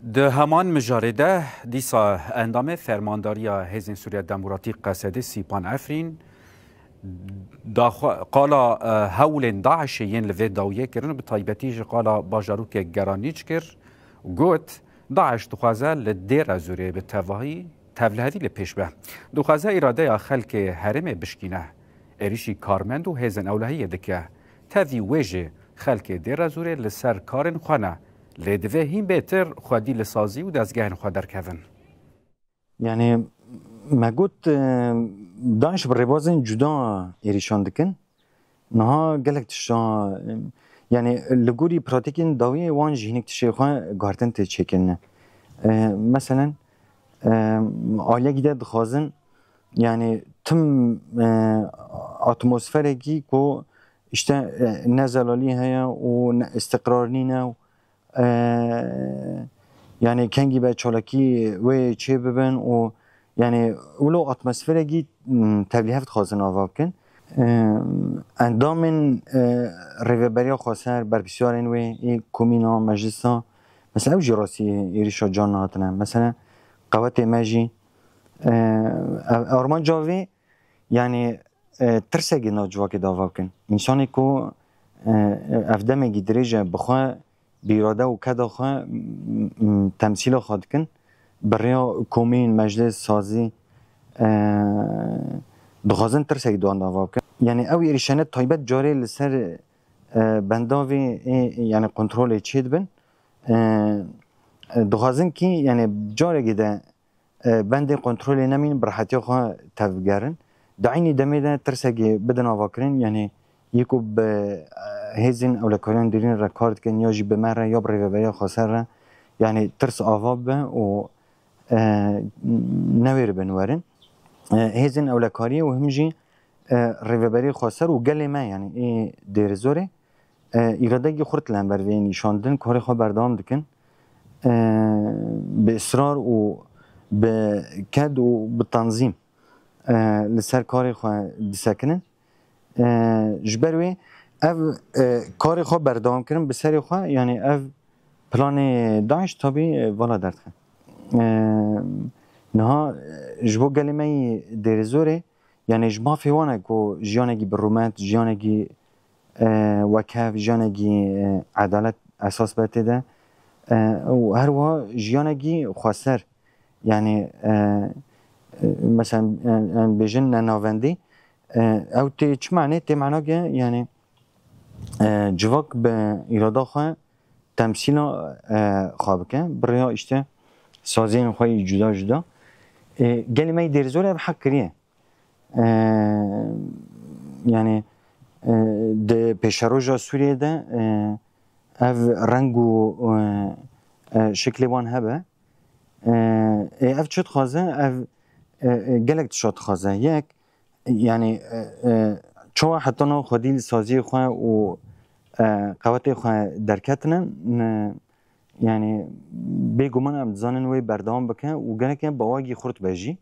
ده همان مجارده دیسا اندام فرمانداریا حزب سوریه دموکراتیک قصد سیپان افرین قالا هول داعش ین لوی داویه کرن به طایبتی قالا باجاروک گرانیچ کر گوت داعش دخوازه لدیر زوریه به تواهی تولهوی لپیش به دخوازه اراده خلک حرم بشکینه اریشی کارمند و هزن اولهیه دکه تاوی ویجه خلک دیر زوریه لسر کارن خوانه لدوه هیم بهتر خودی لسازی و دزگهن خود درکوین. یعنی ما گوت داعش بربازن جدا ایریشان دکن نها گلک تشا یعنی لگوری پراتیکین داوی وان جهنک تشی خواه گارتن تچکن مثلا آلیه گیده دخوازن یعنی تم اتمسفرکی کو işte نزلالی هیا و استقرار نینه yani kengi be çolaki ve çe beben o yani ولو atmosfere تبلیغات خواستن آوابکن اندامن ریوبریا خواستن برگزارن و این کمینا مجلسا مثلا جراسی ایریشا جان هاتنه مثلا قوات مجی آرمان جاوی yani ترسگی ناجواک داوابکن انسانی کو افدم گیدریجه بخواه بیراده و کدا خواه تمثیل خواد کن برای کومین مجلس سازی دخوازن ترسک دوان داواب کن یعنی او ایریشانه تایبت جاری لسر بنداوی یعنی کنترول چید بن دخوازن کی یعنی جاری گیده بند کنترول نمین برحتی خواه تفگرن دعینی دمیده ترسک بدن آواکرین یعنی یکو به هزین اولکاران دیرین رکارد کن یا جی بمره یا بریوبریا خسر یعنی ترس آواب به و نویر بنورن هزین اولکاری و همجی ریوبری خسر و گل ما یعنی ای دیر زوره ایراده گی خورد لنبر و نشاندن کاری خواه بردام دکن به اصرار و به کد و به تنظیم لسر کاری خواه دسکنن جبروی اف کاری خواه بردام کردن به سری خواه یعنی اف پلان داعش تابی والا درد خواهد نها جبو گلیمه دیر زوره یعنی جما فیوانه که جیانگی برومت جیانگی وکف جیانگی عدالت اساس بته ده و هر وها جیانگی خواستر یعنی مثلا بیجن نناوندی او تی چه معنی؟ تی معنی که یعنی جواک به ایرادا خواه تمثیل خواه بکن برای اشته سازین خواهی جدا جدا گلیمه دیرزور او حق کریه یعنی ده پیشروجا سوریه ده او رنگ و شکل وان هبه او چود خوازه او گلک چود خوازه یک یعنی چون حتی نو خودی سازی خواه و قوات خواه درکتنن یعنی بگمان ام زانن وی بردام بکن و گنه که با واگی خورد بجی